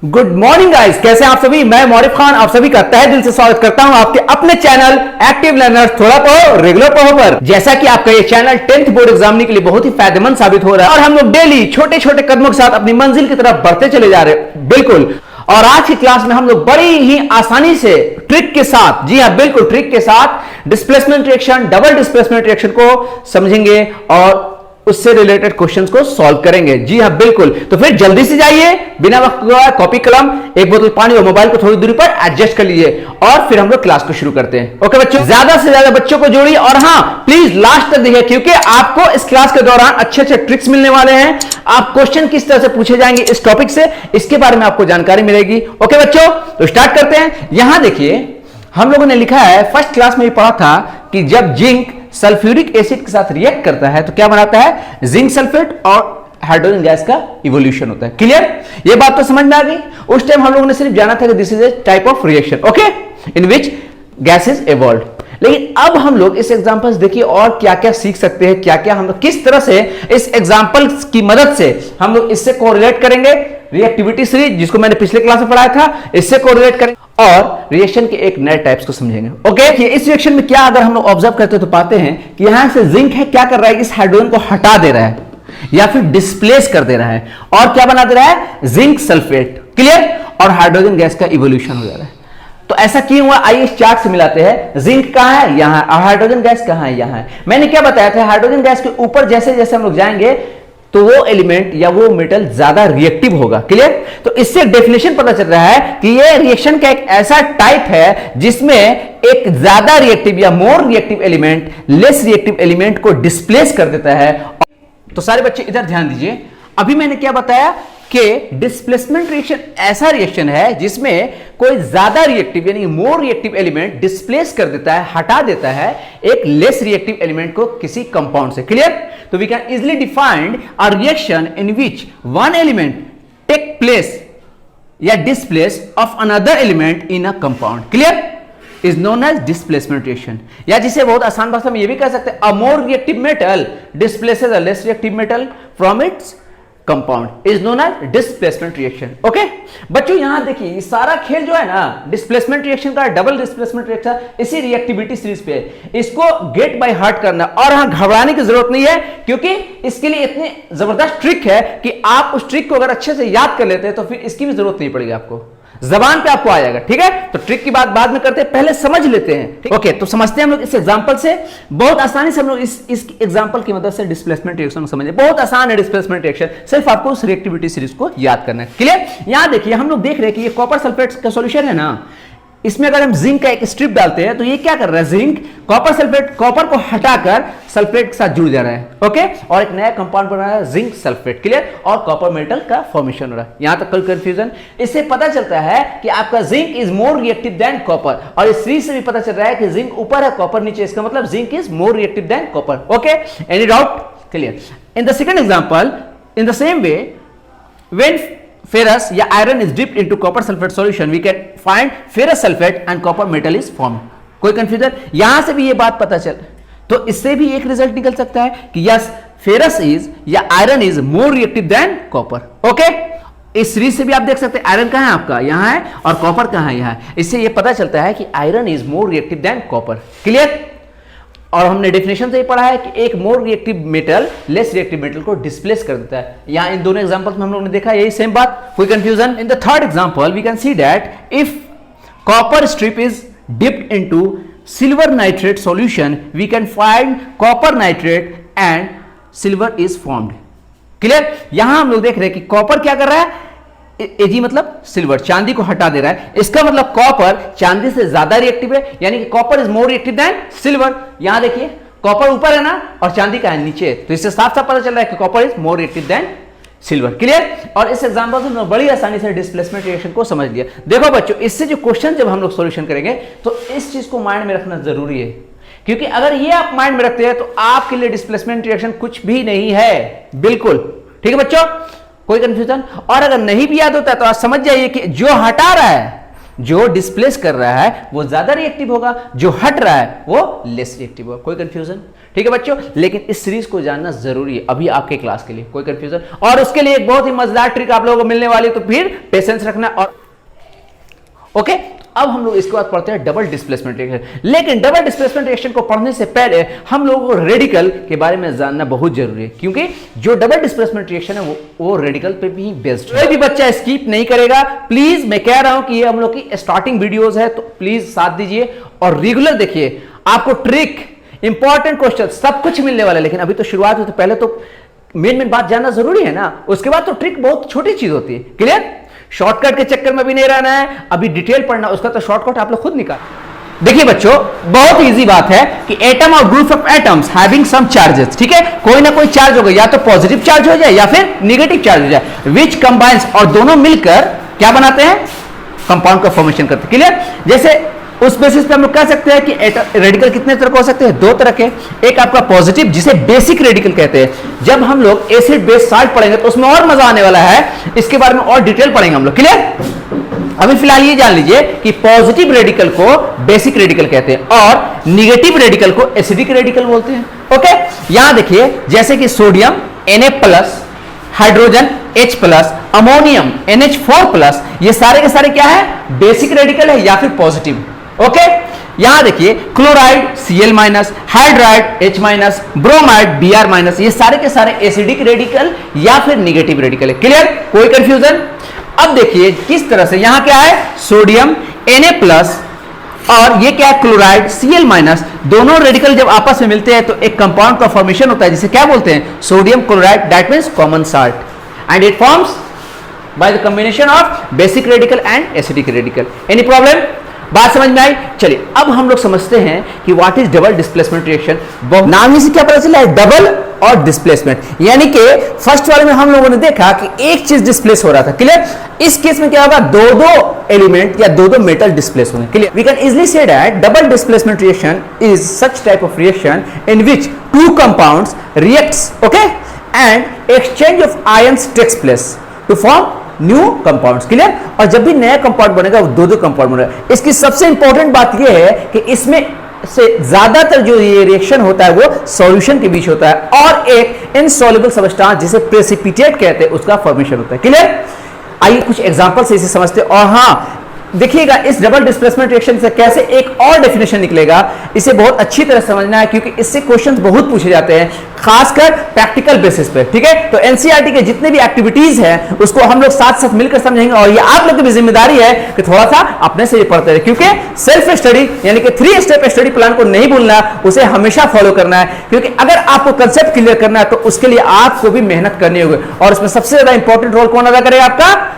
Good morning guys, कैसे हैं आप सभी। मैं मौरिफ खान आप सभी का तहे दिल से स्वागत करता हूं आपके अपने चैनल एक्टिव लर्नर्स थोड़ा पढ़ो रेगुलर पढ़ो पर। जैसा कि आपका ये चैनल 10th बोर्ड एग्जाम के लिए बहुत ही फायदेमंद साबित हो रहा है और हम लोग डेली छोटे छोटे कदमों के साथ अपनी मंजिल की तरफ बढ़ते चले जा रहे हैं। बिल्कुल। और आज की क्लास में हम लोग बड़ी ही आसानी से ट्रिक के साथ, जी हां बिल्कुल ट्रिक के साथ displacement reaction, double displacement reaction को समझेंगे और उससे रिलेटेड क्वेश्चंस को सॉल्व करेंगे। जी हां बिल्कुल। तो फिर जल्दी से जाइए, बिना वक्त गवाए कॉपी कलम, एक बोतल पानी और मोबाइल को थोड़ी दूरी पर एडजस्ट कर लीजिए और फिर हम लोग क्लास को शुरू करते हैं। ओके बच्चों, ज्यादा से ज्यादा बच्चों को जोड़िए और हां प्लीज लास्ट तक देखिए क्योंकि आपको इस क्लास के दौरान अच्छे अच्छे ट्रिक्स मिलने वाले हैं। आप क्वेश्चन किस तरह से पूछे जाएंगे इस टॉपिक से, इसके बारे में आपको जानकारी मिलेगी। ओके बच्चों, तो स्टार्ट करते हैं। यहां देखिए हम लोगों ने लिखा है, फर्स्ट क्लास में भी पढ़ा था कि जब जिंक सल्फ्यूरिक एसिड के साथ रिएक्ट करता है तो क्या बनाता है, जिंक सल्फेट और हाइड्रोजन गैस का इवोल्यूशन होता है। क्लियर, ये बात तो समझ में आ गई। उस टाइम हम लोगों ने सिर्फ जाना था कि this is a type of reaction okay in which gases evolve. लेकिन अब हम लोग इस एग्जांपल्स देखिए और क्या क्या सीख सकते हैं, क्या क्या हम लोग किस तरह से इस एग्जांपल्स की मदद से हम लोग इससे कोरिलेट करेंगे। रिएक्टिविटी सीरीज जिसको मैंने पिछले क्लास में पढ़ाया था, इससे कोरिलेट करेंगे और रिएक्शन के एक नए टाइप्स को समझेंगे। ओके, इस रिएक्शन में क्या अगर हम लोग ऑब्जर्व करते हैं तो पाते हैं कि यहां से जिंक है, क्या कर रहा है, इस हाइड्रोजन को हटा दे रहा है या फिर डिस्प्लेस कर दे रहा है और क्या बना दे रहा है, जिंक सल्फेट। क्लियर, और हाइड्रोजन गैस का इवोल्यूशन हो जा रहा है। तो ऐसा क्यों हुआ, आइए इस चार्ट से मिलाते हैं। जिंक कहां है, यहां है, और हाइड्रोजन गैस कहां है, यहां है। मैंने क्या बताया था, हाइड्रोजन गैस के ऊपर जैसे जैसे हम लोग जाएंगे तो वो एलिमेंट या वो मेटल ज्यादा रिएक्टिव होगा। क्लियर, तो इससे डेफिनेशन पता चल रहा है कि ये रिएक्शन का एक ऐसा टाइप है जिसमें एक ज्यादा रिएक्टिव या more reactive element less reactive element को डिस्प्लेस कर देता है। तो सारे बच्चे इधर ध्यान दीजिए, अभी मैंने क्या बताया कि डिस्प्लेसमेंट रिएक्शन ऐसा रिएक्शन है जिसमें कोई ज्यादा रिएक्टिव यानी मोर रिएक्टिव एलिमेंट डिस्प्लेस कर देता है, हटा देता है एक लेस रिएक्टिव एलिमेंट को किसी कंपाउंड से। क्लियर, तो we can easily define a reaction in which one element take place या displace of another element in a compound. Clear, is known as displacement reaction, या जिसे बहुत आसान भाषा में यह भी कह सकते हैं, a more reactive metal displaces a less reactive metal from its compound is known as displacement reaction. Okay बच्चों, यहां देखिए सारा खेल जो है ना डिस्प्लेसमेंट रिएक्शन का, डबल डिस्प्लेसमेंट रिएक्शन इसी रिएक्टिविटी सीरीज पे है। इसको गेट बाय हार्ट करना और हां घबराने की जरूरत नहीं है क्योंकि इसके लिए इतनी जबरदस्त ट्रिक है कि आप उस ट्रिक को अगर अच्छे से याद कर लेते हैं तो फिर इसकी भी जरूरत नहीं पड़ेगी, आपको जबान पे आपको आ जाएगा। ठीक है, तो ट्रिक की बात बाद में करते हैं, पहले समझ लेते हैं। ओके, तो समझते हैं हम लोग इस एग्जांपल से। बहुत आसानी से हम लोग इस एग्जांपल की मदद से डिस्प्लेसमेंट रिएक्शन को समझें। बहुत आसान है डिस्प्लेसमेंट रिएक्शन, सिर्फ आपको उस रिएक्टिविटी सीरीज को याद करना है। क्लियर, यहां देखिए हम लोग देख रहे हैं कि ये कॉपर सल्फेट का सॉल्यूशन है ना, इसमें अगर हम जिंक का एक स्ट्रिप डालते हैं तो ये क्या कर रहा है, जिंक कॉपर सल्फेट, कॉपर को हटाकर सल्फेट के साथ जुड़ जा रहा है। ओके, और एक नया कंपाउंड बना रहा है जिंक सल्फेट। क्लियर, और कॉपर मेटल का फॉर्मेशन हो रहा है। यहां तक कोई कंफ्यूजन, इससे पता चलता है कि आपका zinc is more reactive than copper, और इस सीरीज से भी पता चल रहा है कि जिंक ऊपर है कॉपर नीचे, इसका मतलब zinc is more reactive than copper. Okay, any doubt? Clear. In the second example, in the same way when ferrous या iron is dipped into copper sulfate solution, we can find ferrous sulfate and copper metal is formed. कोई confusion? यहां से भी ये बात पता चल, तो इससे भी एक रिजल्ट निकल सकता है कि यस फेरस इज या iron is more reactive than copper. Okay, इस सीरीज से भी आप देख सकते हैं आयरन कहां है आपका, यहां है, और कॉपर कहां है, यहां है। इससे ये पता चलता है कि iron is more reactive than copper. Clear, और हमने डेफिनेशन से ही पढ़ा है कि एक मोर reactive metal less reactive metal को डिस्प्लेस कर देता है। यहां इन दोनों एग्जांपल्स में हम लोगों ने देखा यही सेम बात। कोई confusion? In the third example we can see that if copper strip is dipped into silver nitrate solution we can find copper nitrate and silver is formed. Clear, यहां हम लोग देख रहे हैं कि कॉपर क्या कर रहा है, एजी मतलब सिल्वर, चांदी को हटा दे रहा है। इसका मतलब कॉपर चांदी से ज्यादा रिएक्टिव है, यानी कि copper is more reactive than silver. यहां देखिए कॉपर ऊपर है ना और चांदी का है नीचे, तो इससे साफ साफ पता चल रहा है कि copper is more reactive than silver. Clear, और इस एग्जांपल से हमने बड़ी आसानी से डिस्प्लेसमेंट रिएक्शन को समझ लिया। देखो बच्चों, इससे जो क्वेश्चन जब हम लोग सॉल्यूशन करेंगे तो इस चीज को माइंड में रखना जरूरी है, क्योंकि अगर ये आप माइंड में रखते हैं तो आपके लिए डिस्प्लेसमेंट रिएक्शन कुछ भी नहीं है। बिल्कुल ठीक है बच्चों, कोई कंफ्यूजन? और अगर नहीं भी याद होता है तो आप समझ जाइए कि जो हटा रहा है जो डिस्प्लेस कर रहा है वो ज्यादा रिएक्टिव होगा, जो हट रहा है वो लेस रिएक्टिव होगा। कोई कंफ्यूजन? ठीक है बच्चों, लेकिन इस सीरीज को जानना जरूरी है अभी आपके क्लास के लिए। कोई कंफ्यूजन? और उसके लिए एक बहुत ही मजेदार ट्रिक आप लोगों को मिलने वाली है, तो फिर पेशेंस रखना। और ओके, अब हम लोग इसके बाद पढ़ते हैं डबल डिस्प्लेसमेंट रिएक्शन। लेकिन डबल डिस्प्लेसमेंट रिएक्शन को पढ़ने से पहले हम लोगों को रेडिकल के बारे में जानना बहुत जरूरी है, क्योंकि जो डबल डिस्प्लेसमेंट रिएक्शन है वो रेडिकल पे भी बेस्ड है। कोई भी बच्चा स्किप नहीं करेगा प्लीज। मैं कह रहा हूं कि ये हम लोग की स्टार्टिंग वीडियोस है, तो प्लीज साथ दीजिए और रेगुलर देखिए। आपको ट्रिक, इंपॉर्टेंट क्वेश्चन सब कुछ मिलने वाला है। लेकिन अभी तो शुरुआत है, तो पहले तो मेन बात जानना जरूरी है ना, उसके बाद तो ट्रिक बहुत छोटी चीज होती है। क्लियर? शॉर्टकट के चक्कर में भी नहीं रहना है, अभी डिटेल पढ़ना, उसका तो शॉर्टकट आप लोग खुद निकाल। देखिए बच्चों, बहुत इजी बात है कि एटम और group of atoms having some charges, ठीक है, कोई ना कोई चार्ज होगा, या तो पॉजिटिव चार्ज हो जाए या फिर नेगेटिव चार्ज हो जाए, विच कंबाइंस, और दोनों मिलकर क्या बनाते हैं? कंपाउंड का फॉर्मेशन करते हैं। क्लियर? जैसे उस बेसिस पे हम लोग कह सकते हैं कि रेडिकल कितने तरह के हो सकते हैं? दो तरह के। एक आपका पॉजिटिव, जिसे बेसिक रेडिकल कहते हैं। जब हम लोग एसिड बेस साल्ट पढ़ेंगे तो उसमें और मजा आने वाला है, इसके बारे में और डिटेल पढ़ेंगे हम लोग। क्लियर? अभी फिलहाल ये जान लीजिए कि पॉजिटिव रेडिकल को बेसिक रेडिकल कहते हैं और निगेटिव रेडिकल को एसिडिक रेडिकल बोलते हैं। ओके, यहां देखिए, जैसे कि sodium Na+, hydrogen H+, ammonium NH4+, ये सारे के सारे क्या है? बेसिक रेडिकल है या फिर पॉजिटिव। ओके, यहां देखिए chloride Cl-, hydride H-, bromide Br-, ये सारे के सारे एसिडिक रेडिकल या फिर निगेटिव रेडिकल है। क्लियर? कोई कंफ्यूजन? अब देखिए किस तरह से, यहां क्या है? सोडियम Na+, और ये क्या है? क्लोराइड Cl-, दोनों रेडिकल जब आपस में मिलते हैं तो एक कंपाउंड का फॉर्मेशन होता है, जिसे क्या बोलते हैं? Sodium chloride, that means common salt, and it forms by the combination of basic radical and acidic radical. Any problem? बात समझ में आई? चलिए अब हम लोग समझते हैं कि what is double displacement reaction. नाम ही से क्या पता चला है? डबल और डिस्प्लेसमेंट, यानी कि फर्स्ट वाले में हम लोगों ने देखा कि एक चीज डिस्प्लेस हो रहा था। क्लियर? इस केस में क्या होगा? दो दो एलिमेंट या दो दो मेटल डिस्प्लेस होंगे। Clear? We can easily say that double displacement reaction is such type of reaction in which two compounds reacts, okay, and exchange of ions takes place to form new compounds. Clear? और जब भी नया compound बनेगा वो दो दो compound बनेगा। इसकी सबसे इंपॉर्टेंट बात यह है कि इसमें से ज्यादातर जो ये रिएक्शन होता है वो सॉल्यूशन के बीच होता है और एक इनसॉल्युबल सब्सटेंस जिसे प्रेसिपिटेट कहते हैं उसका फॉर्मेशन होता है। क्लियर? आइए कुछ एग्जांपल से इसे समझते हैं। और हाँ देखिएगा, इस डबल डिस्प्लेसमेंट रिएक्शन से कैसे एक और डेफिनेशन निकलेगा, इसे बहुत अच्छी तरह समझना है, क्योंकि इससे क्वेश्चंस बहुत पूछे जाते हैं, खासकर प्रैक्टिकल बेसिस पे। ठीक है? तो एनसीईआरटी के जितने भी एक्टिविटीज हैं उसको हम लोग साथ साथ मिलकर समझेंगे, और ये आप लोग की भी जिम्मेदारी है कि थोड़ा सा अपने से ये पढ़ते रहे, क्योंकि सेल्फ स्टडी यानी कि 3 स्टेप स्टडी प्लान को नहीं भूलना, उसे हमेशा फॉलो करना है, क्योंकि अगर आपको कंसेप्ट क्लियर करना है तो उसके लिए आपको भी मेहनत करनी होगी, और इसमें सबसे ज्यादा इंपॉर्टेंट रोल कौन अदा करेगा? आपका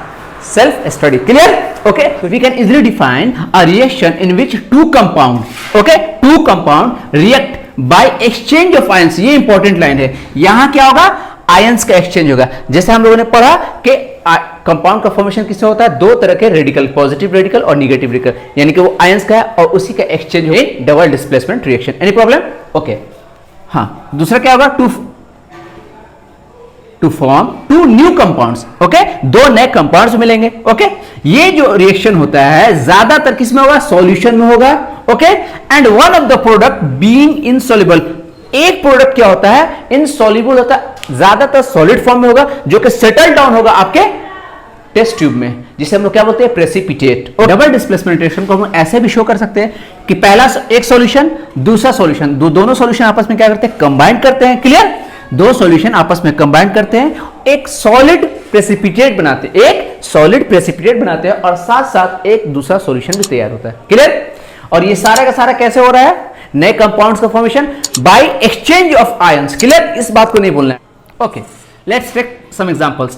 self study. Clear? Okay, so we can easily define a reaction in which two compound react by exchange of ions. ये इंपॉर्टेंट लाइन है, यहां क्या होगा? आयंस का एक्सचेंज होगा। जैसे हम लोगों ने पढ़ा कि कंपाउंड का फॉर्मेशन किससे होता है? दो तरह के रेडिकल, पॉजिटिव रेडिकल और निगेटिव रेडिकल, यानी कि वो आयंस का है और उसी का एक्सचेंज है double displacement reaction. Any problem? Okay, हाँ, दूसरा क्या होगा? To form two new compounds. Okay, दो नए कंपाउंड्स मिलेंगे। ओके, ये जो रिएक्शन होता है ज्यादातर किसमें होगा? सॉल्यूशन में होगा। Okay, and one of the product being insoluble, एक प्रोडक्ट क्या होता है? इनसॉल्युबल होता है, ज्यादातर सॉलिड फॉर्म में होगा, जो कि सेटल डाउन होगा आपके टेस्ट ट्यूब में, जिसे हम लोग क्या बोलते हैं? प्रेसिपिटेट। डबल डिस्प्लेसमेंट रिएक्शन को हम ऐसे भी शो कर सकते हैं कि पहला एक सॉल्यूशन, दूसरा सॉल्यूशन, दोनों सॉल्यूशन आपस में क्या करते हैं? कंबाइन करते हैं। क्लियर? दो सॉल्यूशन आपस में कंबाइन करते हैं, एक सॉलिड प्रेसिपिटेट बनाते हैं, और साथ साथ एक दूसरा सॉल्यूशन भी तैयार होता है। क्लियर? और ये सारा का सारा कैसे हो रहा है? नए कंपाउंड्स का formation by exchange of ions. Clear? इस बात को नहीं भूलना है। Okay, let's take some examples.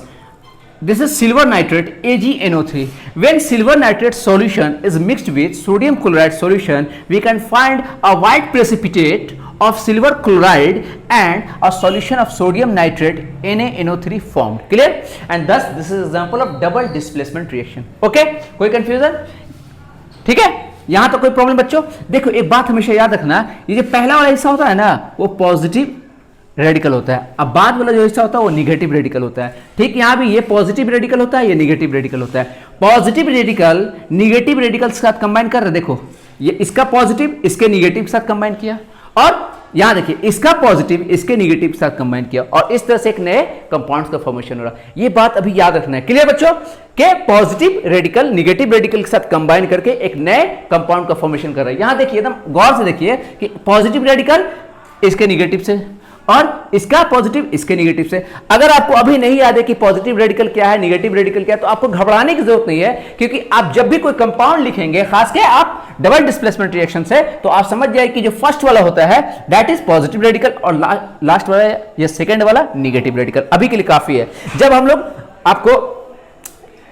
This is silver nitrate AgNO3. When silver nitrate solution is mixed with sodium chloride solution, we can find a white precipitate of silver chloride and a solution of sodium nitrate NaNO3 formed. Clear? And thus this is example of double displacement reaction. Okay? कोई confusion? ठीक है? यहां तो कोई problem बच्चों? देखो एक बात हमेशा याद रखना, ये जो पहला वाला हिस्सा होता है ना, वो पॉजिटिव रेडिकल होता है। अब बाद वाला जो हिस्सा होता है वो निगेटिव रेडिकल होता है। ठीक, यहां भी ये पॉजिटिव रेडिकल होता है, ये निगेटिव रेडिकल होता है। पॉजिटिव रेडिकल निगेटिव रेडिकल के साथ कंबाइन कर रहे, देखो ये इसका पॉजिटिव इसके निगेटिव के साथ कंबाइन किया, और यहां देखिए इसका पॉजिटिव इसके निगेटिव के साथ कंबाइन किया, और इस तरह से एक नए कंपाउंड्स का फॉर्मेशन हो रहा है। ये बात अभी याद रखना है। क्लियर बच्चों, के पॉजिटिव रेडिकल निगेटिव रेडिकल के साथ कंबाइन करके एक नए कंपाउंड का फॉर्मेशन कर रहा है। यहां देखिए एकदम गौर से देखिए कि पॉजिटिव रेडिकल इसके निगेटिव से और इसका पॉजिटिव इसके निगेटिव से। अगर आपको अभी नहीं याद है कि पॉजिटिव रेडिकल क्या है, निगेटिव रेडिकल क्या है, तो आपको घबराने की जरूरत नहीं है, क्योंकि आप जब भी कोई कंपाउंड लिखेंगे, खासकर आप डबल डिस्प्लेसमेंट रिएक्शन से, तो आप समझ जाए कि जो फर्स्ट वाला होता है दैट इज पॉजिटिव रेडिकल और लास्ट वाला या सेकंड वाला निगेटिव रेडिकल। अभी के लिए काफी है। जब हम लोग आपको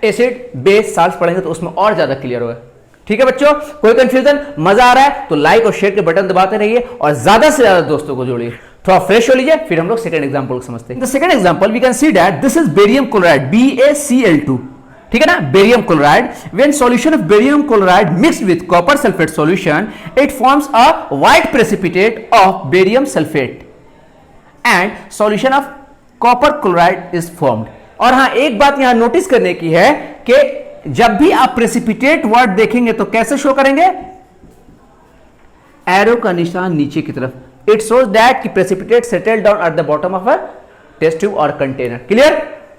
एसिड बेस साल्ट पढ़ेंगे तो उसमें और ज्यादा क्लियर होगा। ठीक है बच्चों, कोई कंफ्यूजन, मजा आ रहा है तो लाइक और शेयर के बटन दबाते रहिए और ज्यादा से ज्यादा दोस्तों को जोड़िए। थोड़ा फ्रेश हो लीजिए, फिर हम लोग सेकंड एग्जांपल को समझते हैं। The second example we can see that this is barium chloride BaCl2। ठीक है ना, barium chloride. When solution of barium chloride mixed with copper sulphate solution it forms a white precipitate of barium sulphate and solution of copper chloride is formed. और हां, एक बात यहां notice करने की है कि जब भी आप प्रेसिपिटेट वर्ड देखेंगे तो कैसे शो करेंगे, एरो का निशान नीचे की तरफ। It shows that कि precipitate settle down at the bottom of a test tube or container. Clear?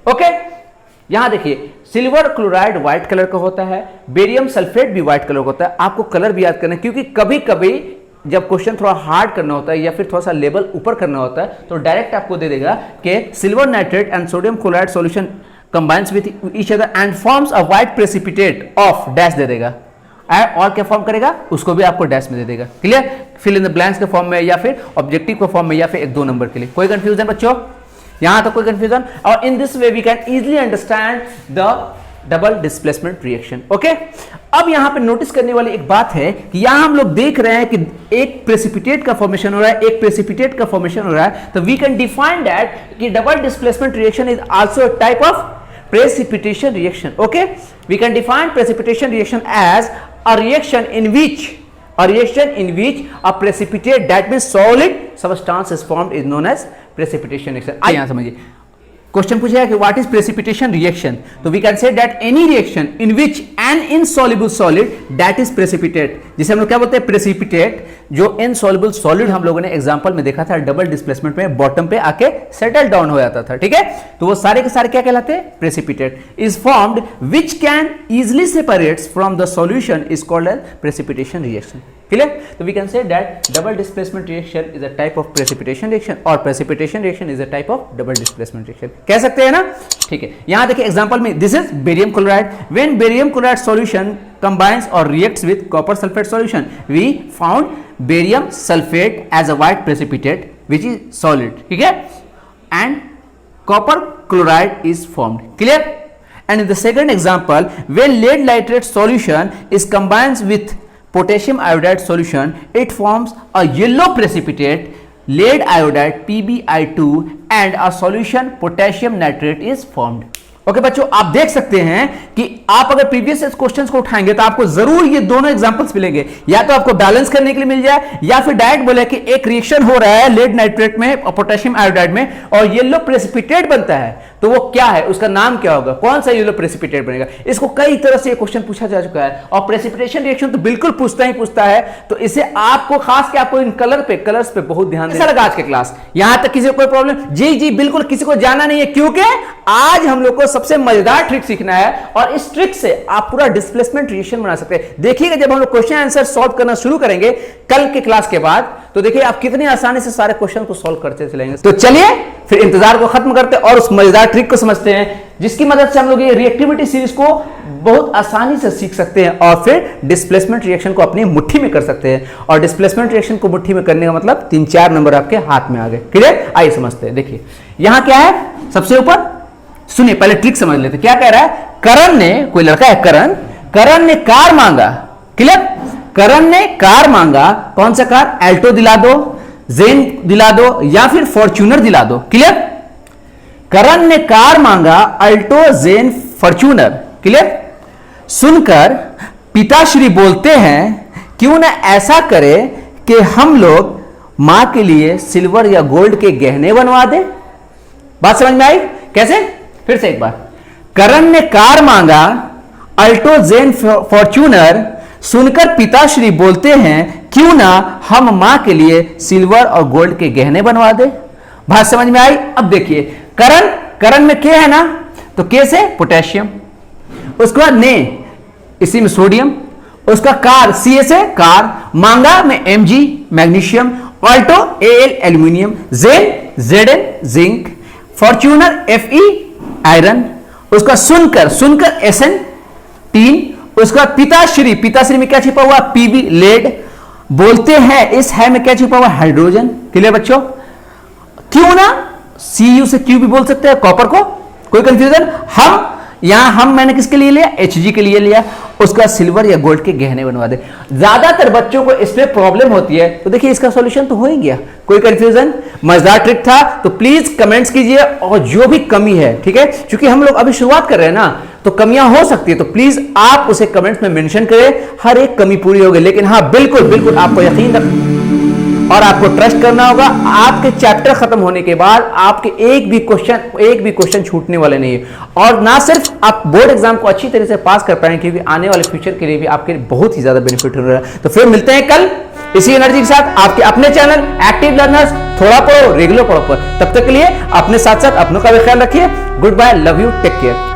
Okay? यहां देखिए सिल्वर क्लोराइड व्हाइट कलर का होता है, बेरियम सल्फेट भी व्हाइट कलर का होता है। आपको कलर भी याद करना है, क्योंकि कभी कभी जब क्वेश्चन थोड़ा हार्ड करना होता है या फिर थोड़ा सा लेवल ऊपर करना होता है तो डायरेक्ट आपको दे देगा कि silver nitrate and sodium chloride solution combines with each other and forms a white precipitate of dash दे देगा, और क्या फॉर्म करेगा उसको भी आपको डैश में दे देगा। Clear? Fill in the blanks के फॉर्म में या फिर ऑब्जेक्टिव के फॉर्म में या फिर एक दो नंबर के लिए। कोई कंफ्यूजन बच्चों? यहां तक कोई कंफ्यूजन? और in this way we can easily understand the double displacement reaction. Okay, अब यहां पे नोटिस करने वाली एक बात है कि यहां हम लोग देख रहे हैं कि एक प्रेसिपिटेट का फॉर्मेशन हो रहा है, एक प्रेसिपिटेट का फॉर्मेशन हो रहा है, तो वी कैन डिफाइन दैट कि double displacement reaction is also a type of precipitation reaction. Okay, we can define precipitation reaction as a reaction in which a precipitate, that means solid substance is formed, is known as precipitation reaction. यहाँ समझिए, question पूछा है कि what is precipitation reaction, तो we can say that any reaction in which an insoluble solid that is precipitate, जिसे हम लोग क्या बोलते हैं प्रेसिपिटेट, जो इनसॉल्युबल सॉलिड हम लोगों ने एग्जांपल में देखा था डबल डिस्प्लेसमेंट में बॉटम पे आके सेटल डाउन हो जाता था। ठीक है, तो वो सारे के सारे क्या कहलाते हैं, precipitate. Is formed which can easily separates from the solution is called as precipitation reaction. Clear? तो we can say that double displacement reaction is a type of precipitation reaction और precipitation reaction is a type of double displacement reaction, कह सकते हैं ना। ठीक है, यहां देखिए एग्जांपल में this is barium chloride. When barium chloride solution combines or reacts with copper sulfate solution, we found barium sulfate as a white precipitate which is solid. ठीक है, and copper chloride is formed. Clear? And in the second example, when lead nitrate solution is combines with potassium iodide solution, it forms a yellow precipitate, lead iodide PbI2, and a solution potassium nitrate is formed. Okay बच्चों, आप देख सकते हैं कि आप अगर previous questions को उठाएंगे तो आपको जरूर ये दोनों एग्जांपल्स मिलेंगे, या तो आपको बैलेंस करने के लिए मिल जाए या फिर डायरेक्ट बोले कि एक रिएक्शन हो रहा है लेड नाइट्रेट में और पोटेशियम आयोडाइड में और येलो प्रेसिपिटेट बनता है, तो वो क्या है, उसका नाम क्या होगा, कौन सा येलो प्रेसिपिटेट बनेगा। इसको कई तरह से ये क्वेश्चन पूछा जा चुका है और प्रेसिपिटेशन रिएक्शन तो बिल्कुल पूछता ही पूछता है, तो इसे आपको खास के आपको इन कलर्स पे बहुत ध्यान देना। लगा आज के क्लास, यहां तक किसी को कोई प्रॉब्लम? जी बिल्कुल, किसी को जाना नहीं है, क्योंकि आज हम लोग को सबसे मजेदार ट्रिक सीखना है और इस ट्रिक से आप पूरा डिस्प्लेसमेंट रिएक्शन बना सकते हैं। देखिएगा जब हम लोग क्वेश्चन आंसर सॉल्व करना शुरू करेंगे कल के क्लास के बाद, तो देखिए आप कितनी आसानी से सारे क्वेश्चन को सॉल्व करते चलेंगे। तो चलिए फिर इंतजार को खत्म करते और उस मजेदार ट्रिक को समझते हैं, जिसकी मदद से हम लोग ये रिएक्टिविटी सीरीज को बहुत आसानी से सीख सकते हैं और फिर डिस्प्लेसमेंट रिएक्शन को अपनी मुट्ठी में कर सकते हैं। और डिस्प्लेसमेंट रिएक्शन को मुट्ठी में करने का मतलब 3-4 नंबर आपके हाथ में आ गए। क्लियर? आइए समझते हैं। देखिए यहां क्या है, सबसे ऊपर सुनिए, पहले ट्रिक समझ लेते। क्या कह रहा है, करण ने, कोई लड़का है करण ने कार मांगा। क्लियर? करण ने कार मांगा, कौन सा कार, एल्टो दिला दो, जेन दिला दो या फिर फॉर्च्यूनर दिला दो। क्लियर? करण ने कार मांगा, अल्टो, जेन, फॉर्च्यूनर। क्लियर? सुनकर पिताश्री बोलते हैं क्यों ना ऐसा करे कि हम लोग मां के लिए सिल्वर या गोल्ड के गहने बनवा दे। बात समझ में आई? कैसे? फिर से एक बार। करण ने कार मांगा, अल्टो जेन फॉर्च्यूनर, सुनकर पिताश्री बोलते हैं क्यों ना हम मां के लिए सिल्वर और गोल्ड के गहने बनवा दे। बात समझ में आई? अब देखिए, करण, करण में के है ना, तो के से पोटेशियम, उसके बाद ने, इसी में सोडियम, उसका कार सी से कार, मांगा में Mg magnesium, Alto Al aluminium, Zen Zn zinc, Fortuner Fe iron, उसका सुनकर, सुनकर Sn टीन, उसका पिताश्री, पिताश्री में क्या छिपा हुआ? Pb लेड, बोलते हैं इस है में क्या छिपा हुआ? हाइड्रोजन। क्लियर बच्चों? क्यों ना Cu से Q भी बोल सकते हैं, कॉपर को। कोई कंफ्यूजन? हम यहां हम मैंने किसके लिए लिया? Hg के लिए लिया। उसका सिल्वर या गोल्ड के गहने बनवा दे। ज्यादातर बच्चों को इसमें प्रॉब्लम होती है, तो देखिए इसका सॉल्यूशन तो हो ही गया। कोई कंफ्यूजन? मजेदार ट्रिक था, तो प्लीज कमेंट्स कीजिए और जो भी कमी है, ठीक है, क्योंकि हम लोग अभी शुरुआत कर रहे हैं ना, तो कमियां हो सकती है, तो प्लीज आप उसे कमेंट्स में मेंशन करें, हर एक कमी पूरी होगी। लेकिन हाँ, बिल्कुल बिल्कुल आपको यकीन और आपको ट्रस्ट करना होगा। आपके चैप्टर खत्म होने के बाद आपके एक भी क्वेश्चन छूटने वाले नहीं है। और ना सिर्फ आप बोर्ड एग्जाम को अच्छी तरह से पास कर पाएंगे, क्योंकि आने वाले फ्यूचर के लिए भी आपके बहुत ही ज्यादा बेनिफिट हो रहा है। तो फिर मिलते हैं कल इसी एनर्जी के साथ आपके अपने चैनल एक्टिव लर्नर्स, थोड़ा पढ़ो रेगुलर पढ़ो पर। तब तक के लिए अपने साथ साथ अपनों का भी ख्याल रखिए। Goodbye, love you, take care.